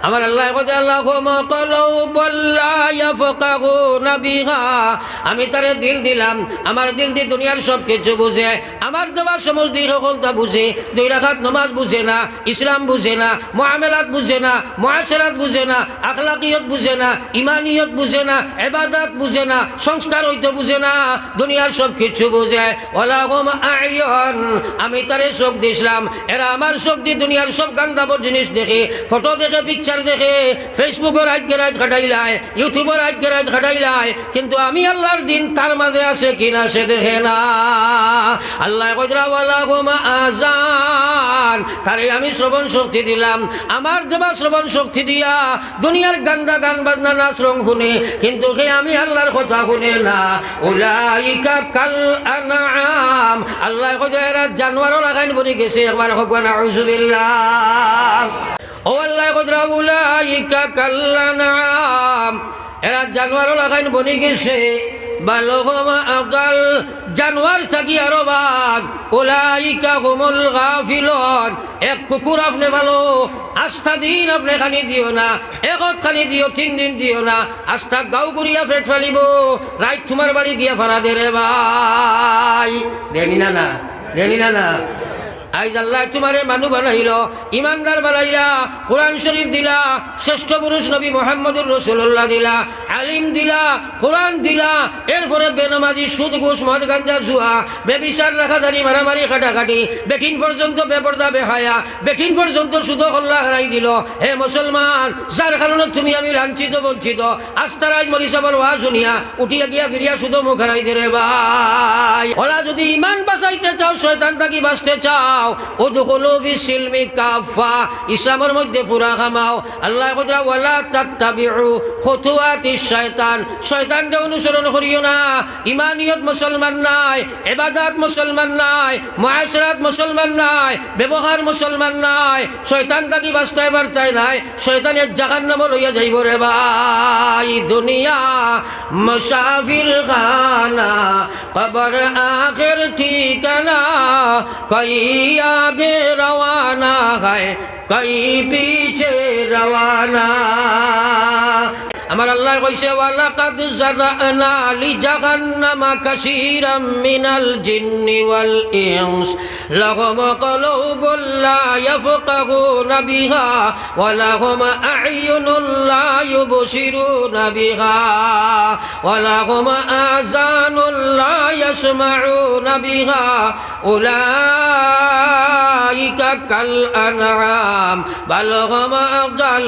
আমার আল্লাহ কইতে আল্লাহুম্মা কলুবুল লা ইয়াফকাহুনা বিহা, আমি তারে দিল দিলাম, আমার দিল দিয়ে দুনিয়ার সব কিছু বুঝে, আমার দেওয়া সমস্ত সকলটা বুঝে, দুই রাকাত নামাজ বুঝে না, ইসলাম বুঝে না, মুআমালাত বুঝে না, মুআশারাত বুঝে না, আখলাকিয়ত বুঝে না, ইমানিয়ত বুঝে না, ইবাদত বুঝে না, সংস্কার হইতে বুঝে না, দুনিয়ার সব কিছু বুঝে। ওয়ালাহুম আ'য়ুন, আমি তারে চোখ দিলাম, এরা আমার চোখ দিয়ে দুনিয়ার সব গান্দাবর জিনিস দেখে, ফটো দেখে, পিকচার দেখে, ফেসবুকের আজকে রাত খাটাইলায়, ইউটিউবের আজকে রাত খাটাইলায়, কিন্তু আমি আল্লাহর দিন তার মাঝে আছে কিনা সে দেখে না। আল্লাহ কইরা ওয়ালাহুম আযান, তারে আমি শ্রবণ শক্তি দিলাম, আমার দেবা শ্রবণ শক্তি দিয়া দুনিয়ার গান্দা গান বাজনা নাচ রং শুনে, কিন্তু হে আমি আল্লাহর কথা শুনে না। উলাইকা কাল আনআম, আল্লাহ কইরা এরা জানোয়ারও লাগাইন বনি গেছে। একবার হোক না আউযুবিল্লাহ। ও আল্লাহ কইরা উলাইকা কাল আনআম, এরা জানোয়ারও লাগাইন বনি গেছে। বালগমা আকাল, জানোয়ার থাকি আরো বাঘ। উলাইকা হুমুল গাফিলুন, এক কুকুর আপনি ভালো আস্থা দিন, আপনি খানি দিও না, একত খানি দিও, 3 দিন দিও না, আস্থা গাও করিয়া ফেট ফেলিব, রাইট তোমার বাড়ি গিয়া ফারা দে রে ভাই। দেনি না না, দেনি না না। আইজ আল্লাহ তোমারে মানু বানাইল, ইমানদার বানাইলা, কোরআন শরীফ দিলা, শ্রেষ্ঠ পুরুষ নবী মুহাম্মদুর রাসূলুল্লাহ দিলা, আলিম দিলা, কোরআন দিলা, এরপরে বেনামাজি, সুদ, ঘুষ, মদ, গাঞ্জা, জুয়া, বেবিচার, রাখাদারি, মারামারি, কাটাকাটি, বেটিন পর্যন্ত বেপরদা, বেহায়া, বেটিন পর্যন্ত সুদ হল্লা হারাই দিল। হে মুসলমান, যার কারণে তুমি আমি লাঞ্ছিত বঞ্চিত, আস্তার আজ মরিসাবর ওয়াজ শুনিয়া উঠিয়া গিয়া ফিরিয়া সুদ মুখ হারাই দে রে ভাই। ওরা যদি ইমান বাঁচাইতে চাও, শয়তান থাকি বাঁচতে চাও, উদখুলু ফিস-সিলমি কাফা, ইসলামের মধ্যে পুরা কামাও। আল্লাহ কইরা ওয়ালা তাত্তাবিউ খুতুওয়াতিশ শায়তান, শয়তানকে অনুসরণ করিও না। ইমানিয়ত মুসলমান নাই, ইবাদত মুসলমান নাই, মুআশারাত মুসলমান নাই, ব্যবহার মুসলমান নাই, শয়তান থাকি বাঁচতে পারতাই নাই, শয়তানের জাহান্নাম লইয়া যাইব রে ভাই। দুনিয়া মুসাফির খানা, কবর আখির ঠিকানা, কই आगे रवाना है कई पीछे रवाना। আমার আল্লাহ কইছে ওয়ালাকাদ জারানা লিজাহান্নামা কাসীরাম মিনাল জিন্নি ওয়াল ইনস লাহুম কুলুবুল লা ইয়াফকাহুনা বিহা ওয়া লাহুম আ'য়ুনুল লা ইউবসিরুনা বিহা ওয়া লাহুম আযানুল লা ইয়াসমাউনা বিহা উলাইকা কাল আনআম বাল হুম আফদাল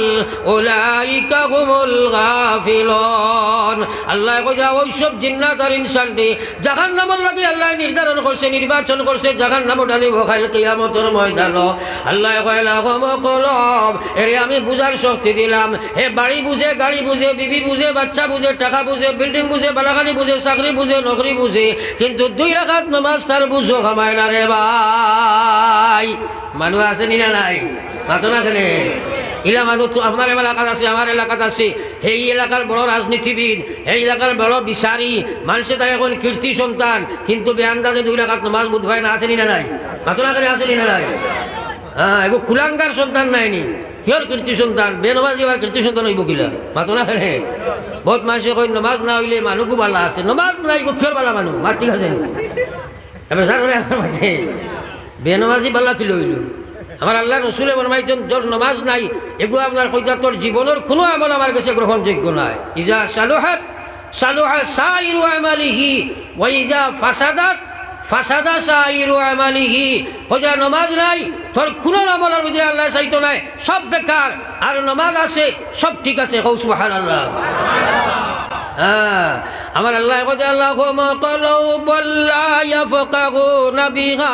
উলাইকা হুমুল গাফিলুন। আল্লাহ কইরা ওই সব জিন্নাত আর ইনসানটি জাহান্নামের লাগি আল্লাহ নির্ধারণ করছে, নির্বাচন করছে, জাহান্নাম ডালিব কাল কিয়ামতের ময়দানে। আল্লাহ কইলা হুম কলব, এরে আমি বুঝার শক্তি দিলাম। হে বাড়ি বুঝে, গাড়ি বুঝে, বিবি বুঝে, বাচ্চা বুঝে, টাকা বুঝে, বিল্ডিং বুঝে, বালাখানি বুঝে, চাকরি বুঝে, নকরি বুঝে, কিন্তু 2 রাকাত নামাজ তার বুঝো খামায় না রে ভাই। মানুষ আছে নি না নাই? মাতো না কেন? ইলা মানুষ আপনার এলাকাত আছে, আমার এলাকাত আছে, সেই এলাকার বড় রাজনীতিবিদ, এই এলাকার বড় বিচারি, মানুষের তার এখন কীর্তি সন্তান, কিন্তু বেআন্দাজে 2 রাকাত নামাজ বুঝ হয় না, আসেনি না নাই? মাতো না কেন? আসেনি না নাই? হ্যাঁ, এগো কুলাঙ্গার সন্তান নাইনি, কিয়র কীর্তি সন্তান? বেনমাজি আবার কীর্তি সন্তান হইব কিলা? মাতো না কেন? বহুত মানুষে কই নমাজ না হইলে মানুষও বালা আছে, নমাজ নাই কিয়র বালা মানুষ? মাত ঠিক আছে এবার স্যার আমার মাঝে বেনমাজি বালা কি লইল? আমার আল্লাহ রসুলে ফরমাইছেন তোর নমাজ নাই, এগুলো আপনার কইতা তোর জীবনের কোনো আমল আমার কাছে গ্রহণযোগ্য নয়। ইজা সালুহাত সালুহা সাইরু আমালিহি ওয়া ইজা ফাসাদাত ফাসাদা সাইরু আমালিহি। কইতা নমাজ নাই, তোর কোনো আমলের মধ্যে আল্লাহ চাইতো নাই, সব বেকার। আর নমাজ আছে, সব ঠিক আছে। কও সুবহানাল্লাহ। আমার আল্লাহ কইতে আল্লাহুম্মা কুলুবুল লা ইয়াফকাহুনা বিহা,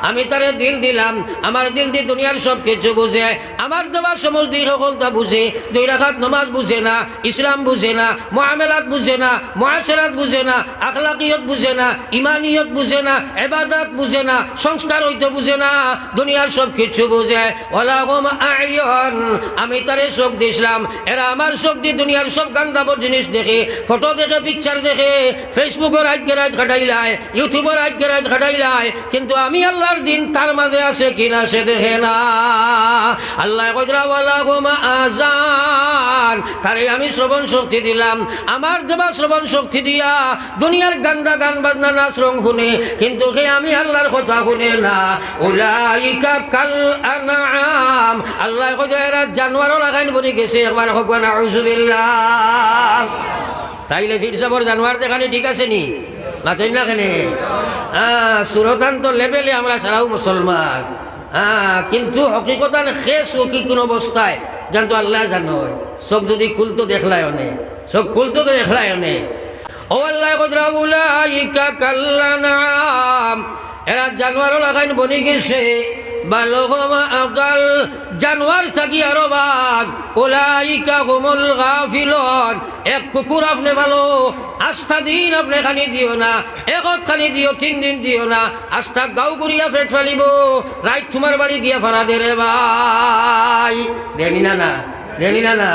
আমি তারে দিল দিলাম, আমার দিল দিয়ে দুনিয়ার সব কিছু বুঝে, আমার দেওয়া সমস্ত সকলটা বুঝে, 2 রাকাত নামাজ বুঝে না, ইসলাম বুঝে না, মুআমালাত বুঝে না, মুআশারাত বুঝে না, আখলাকিয়ত বুঝে না, ইমানিয়ত বুঝে না, ইবাদত বুঝে না, সংস্কার হইতে বুঝে না, দুনিয়ার সব কিছু বুঝে। ওয়ালাহুম আ'য়ুন, আমি তারে চোখ দিলাম, এরা আমার চোখ দিয়ে দুনিয়ার সব গান্দাবর জিনিস দেখে, ফটো দেখে, পিকচার তামাশার দেখে ফেসবুকের আজকে রাত খাটাইলায়, ইউটিউবের আজকে রাত খাটাইলায়, কিন্তু আমি আল্লাহর দিন তার মাঝে আছে কিনা সে দেখে না। আল্লাহ কইরা ওয়ালা হুমা আযান, তারে আমি শ্রবণ শক্তি দিলাম। আমার দেবা শ্রবণ শক্তি দিয়া দুনিয়ার গান্দা গান বাজনা নাচ রং শুনে, কিন্তু হে আমি আল্লাহর কথা শুনে না। উলাইকা কাল আনআম, আল্লাহ কইরা এরা জানোয়ারও লাগাইন বনি গেছে। একবার হোক না আউযুবিল্লাহ। তাইলে ফিরসাবর জানোয়ার দেখানি ঠিক আছে নি? মাতই না কেনে? সুরতান্ত লেভেলে আমরা সারাও মুসলমান, কিন্তু হকিকতান শেষ কি কোন অবস্থায় জানতো আল্লাহ জানো। সব যদি খুলতো দেখলাই অনে, সব খুলতো তো দেখলাই অনে। ও আল্লাহ কদরা উলাইকা কাল্লানাম, এরা জানোয়ারও লাগাইন বনি গেছে। বালগমা আকাল, জানোয়ার থাকি আরো বাঘ। উলাইকা হুমুল গাফিলুন, এক কুকুর আপনি ভালো আস্থা দিন, আপনি খানি দিও না, একত খানি দিও, 3 দিন দিও না, আস্থা গাও করিয়া ফেট ফালিব, রাইত তোমার বাড়ি গিয়া ফারা দে রে ভাই। দেনি না না, দেনি না না।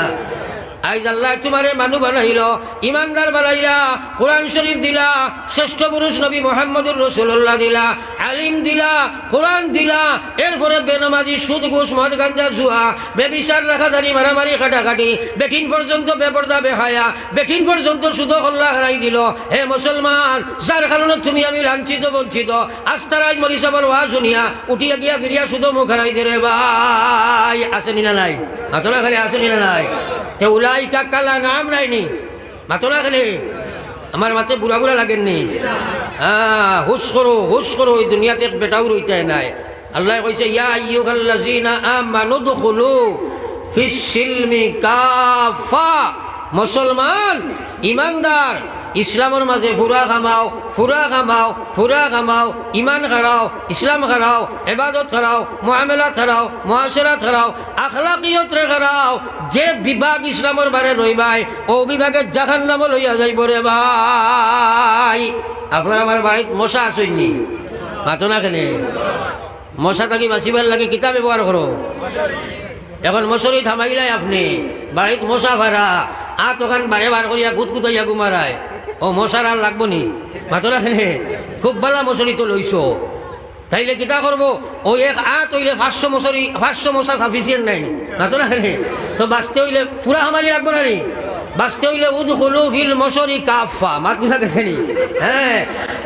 আইজ আল্লাহ তোমারে মানু বানাইল, ইমানদার বানাইলা, কোরআন শরীফ দিলা, শ্রেষ্ঠ পুরুষ নবী মুহাম্মদুর রাসূলুল্লাহ দিলা, আলিম দিলা, কোরআন দিলা। এরপরে বেনামাজি, সুদ, ঘুষ, মদ, গাঞ্জা, জুয়া, বেবিচার, রাখাদারি, মারামারি, কাটাকাটি, বেটিন পর্যন্ত বেপরদা বেহায়া, বেটিন পর্যন্ত সুদ কল্লা হারাই দিল। হে মুসলমান, যার কারণে তুমি আমি লাঞ্ছিত বঞ্চিত, আস্তারাজ মরিসাবর ওয়া শুনিয়া উঠিয়া গিয়া ফিরিয়া সুদ মুখ হারাই দে রে ভাই। আসেনি না নাই? মাতলা খালি আসেনি না নাই? উলাইকা কাল আনআম নাইনি? মাতলা খালি আমার মাতে বুড়া বুড়া লাগেননি? হুশ করো, হুশ করো, ওই দুনিয়াতে বেটাও রইতে নাই। আল্লাহ কইছে ইয়া আইয়ুহাল্লাযীনা আমানু দুখুলু ফিস সিলমি কাফা। মুসলমান, ইমানদার, ইসলামের মাঝে ফুরা খামাও, ফুরা খামাও, ফুরা খামাও, ইমান হারাও, ইসলাম হারাও, ইবাদত হারাও, মুআমালাত হারাও, মুআশারাত হারাও, আখলাকিয়ত রে হারাও। যে বিভাগ ইসলামের বারে রইবাই, ও বিভাগে জাহান্নাম লইয়া যাইব রে ভাই। আপনার আমার বাড়িতে মশা আসেননি? মাতো না কেনে? মশা থাকি বাঁচিবার লাগে কিতা ব্যবহার করো? এখন মশারি থামাইলাই আপনি, বাড়িতে মশা ভাড়া, ওখান বারে বার করিয়া গুতগুতাইয়া গুমারায়। ও মশার আর লাগবো নি? মাতো না কেনে? খুব ভালো মশারি তো লইছ, তাইলে কিতা করবো? ওই এক হইলে 500 মশারি, 500 মশা সাফিসিয়েন্ট নাই। মাতো না কেনে? তো বাঁচতে হইলে ফুরা হামারি লাগবো না নি? বাঁচতে হইলে উদখুলু ফিল মশরি কাফা। মাত বুঝা গেছে নি? হ্যাঁ,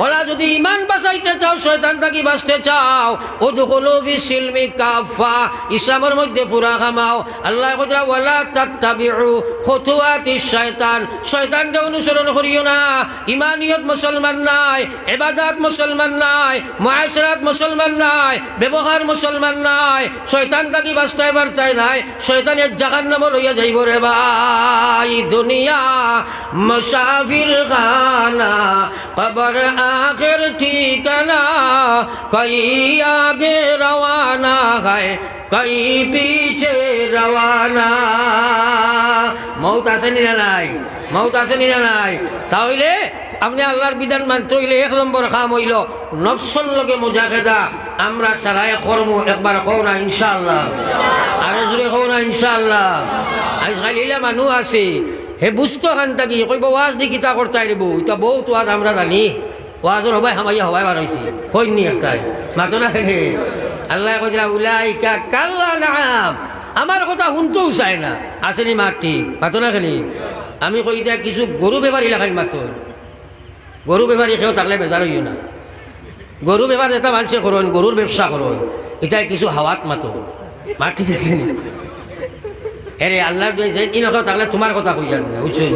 ওরা যদি ইমান বাঁচাইতে চাও, শয়তান থাকি বাঁচতে চাও, উদখুলু ফিস সিলমি কাফা, ইসলামের মধ্যে পুরা খামাও। আল্লাহ কইরা ওয়ালা তাত্তাবিউ খুতুওয়াতিশ শয়তান, শয়তানকে অনুসরণ করিও না। ইমানিয়ত মুসলমান নাই, ইবাদত মুসলমান নাই, মুআশারাত মুসলমান নাই, ব্যবহার মুসলমান নাই, শয়তান থাকি বাঁচতে পারতাই নাই, শয়তানের জাহান্নামে লইয়া যাইব রে ভাই। दुनिया मुसाफिर खाना, कब्र आखिर ठिकाना, कहीं आगे रवाना है, कहीं पीछे रवाना। মৌত আসেনি না নাই? মৌত আসেনি না নাই? তাহলে আপনি আল্লাহর বিধান মানতে হইলে 1 নম্বর কাম হইল নফসের লগে মুজাহিদা। আমরা সারায় কর্ম একবার কও না ইনশাআল্লাহ, আরে জুড়ে কও না ইনশাআল্লাহ। আজকাল মানুষ আছে হে বুঝতো খান থাকি কইব ওয়াজ দি কিতা করতে আইব, এটা বহুত ওয়াজ আমরা জানি, ওয়াজর হবাই হামাইয়া হবাই বার হয়েছি, কইনি একটাই। মাতো না খেলে আল্লাহ কইরা উলাইকা কাল আনআম, আমার কথা শুনতেও চায় না। আসেনি মাঠ ঠিক? মাতো না খেলে আমি কই দিয়া কিছু গরু বেপারি লাগাই মাতো, গরু বেপারি খেয়েও থাকলে বেজার হইও না। গরু বেপার এটা মানুষে করুন, গরুর ব্যবসা করুন, এটা কিছু হাওয়াত মাতো। মাঠ ঠিক আছে নি? এরে আল্লাহর ইনকাও থাকলে তোমার কথা কই যান না, বুঝছেন?